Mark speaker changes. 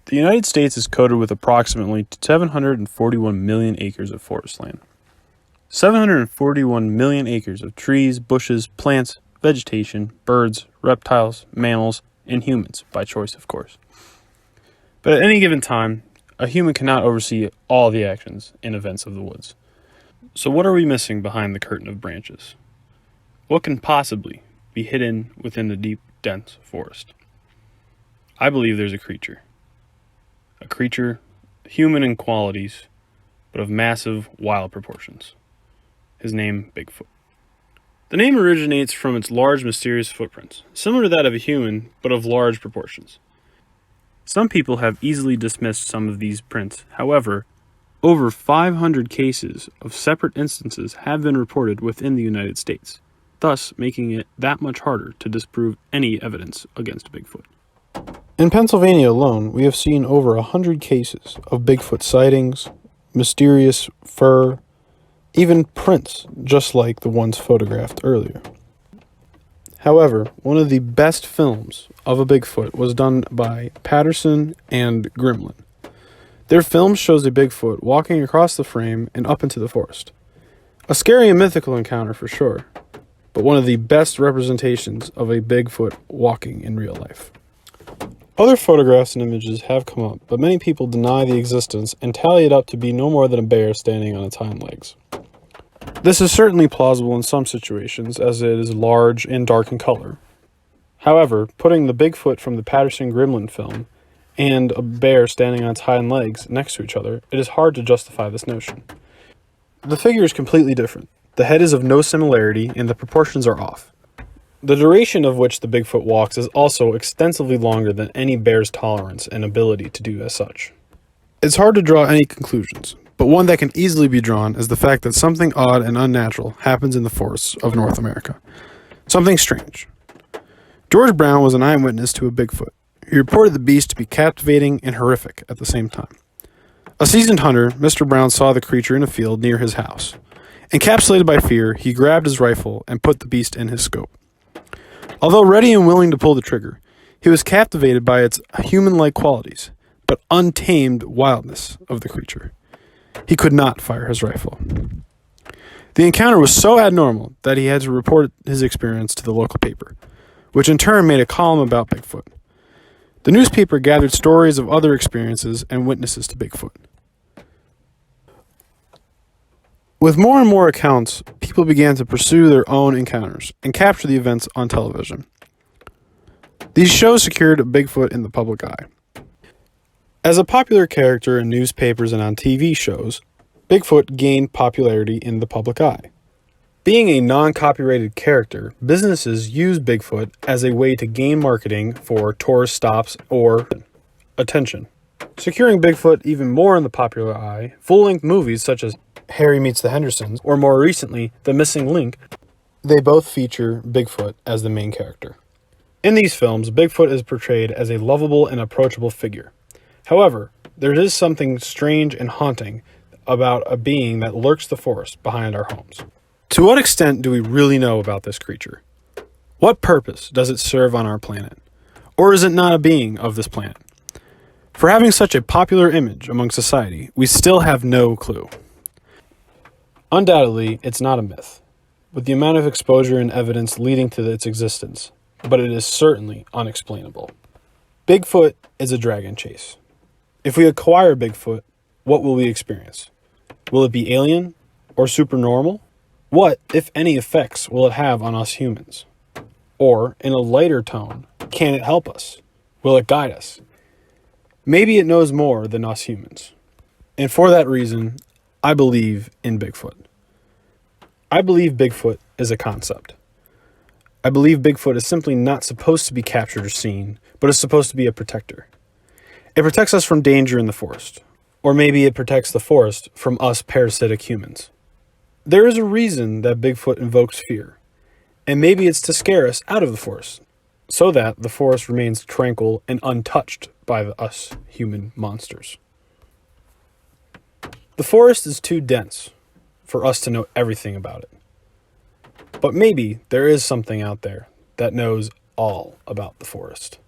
Speaker 1: The United States is coated with approximately 741 million acres of forest land. 741 million acres of trees, bushes, plants, vegetation, birds, reptiles, mammals, and humans, by choice, of course. But at any given time, a human cannot oversee all the actions and events of the woods. So what are we missing behind the curtain of branches? What can possibly be hidden within the deep, dense forest? I believe there's a creature. A creature, human in qualities, but of massive, wild proportions. His name, Bigfoot. The name originates from its large, mysterious footprints, similar to that of a human, but of large proportions. Some people have easily dismissed some of these prints. However, over 500 cases of separate instances have been reported within the United States, thus making it that much harder to disprove any evidence against Bigfoot.
Speaker 2: In Pennsylvania alone, we have seen over 100 cases of Bigfoot sightings, mysterious fur, even prints just like the ones photographed earlier. However, one of the best films of a Bigfoot was done by Patterson and Gremlin. Their film shows a Bigfoot walking across the frame and up into the forest. A scary and mythical encounter for sure, but one of the best representations of a Bigfoot walking in real life. Other photographs and images have come up, but many people deny the existence and tally it up to be no more than a bear standing on its hind legs. This is certainly plausible in some situations, as it is large and dark in color. However, putting the Bigfoot from the Patterson-Gremlin film and a bear standing on its hind legs next to each other, it is hard to justify this notion. The figure is completely different. The head is of no similarity, and the proportions are off. The duration of which the Bigfoot walks is also extensively longer than any bear's tolerance and ability to do as such. It's hard to draw any conclusions, but one that can easily be drawn is the fact that something odd and unnatural happens in the forests of North America. Something strange. George Brown was an eyewitness to a Bigfoot. He reported the beast to be captivating and horrific at the same time. A seasoned hunter, Mr. Brown saw the creature in a field near his house. Encapsulated by fear, he grabbed his rifle and put the beast in his scope. Although ready and willing to pull the trigger, he was captivated by its human-like qualities, but untamed wildness of the creature. He could not fire his rifle. The encounter was so abnormal that he had to report his experience to the local paper, which in turn made a column about Bigfoot. The newspaper gathered stories of other experiences and witnesses to Bigfoot. With more and more accounts, people began to pursue their own encounters and capture the events on television. These shows secured Bigfoot in the public eye. As a popular character in newspapers and on TV shows, Bigfoot gained popularity in the public eye. Being a non-copyrighted character, businesses use Bigfoot as a way to gain marketing for tourist stops or attention. Securing Bigfoot even more in the popular eye, full-length movies such as Harry Meets the Hendersons, or more recently, The Missing Link, they both feature Bigfoot as the main character. In these films, Bigfoot is portrayed as a lovable and approachable figure. However, there is something strange and haunting about a being that lurks the forest behind our homes. To what extent do we really know about this creature? What purpose does it serve on our planet? Or is it not a being of this planet? For having such a popular image among society, we still have no clue. Undoubtedly, it's not a myth, with the amount of exposure and evidence leading to its existence, but it is certainly unexplainable. Bigfoot is a dragon chase. If we acquire Bigfoot, what will we experience? Will it be alien or supernormal? What, if any, effects will it have on us humans? Or, in a lighter tone, can it help us? Will it guide us? Maybe it knows more than us humans. And for that reason, I believe in Bigfoot. I believe Bigfoot is a concept. I believe Bigfoot is simply not supposed to be captured or seen, but is supposed to be a protector. It protects us from danger in the forest. Or maybe it protects the forest from us parasitic humans. There is a reason that Bigfoot invokes fear, and maybe it's to scare us out of the forest, so that the forest remains tranquil and untouched by us human monsters. The forest is too dense for us to know everything about it. But maybe there is something out there that knows all about the forest.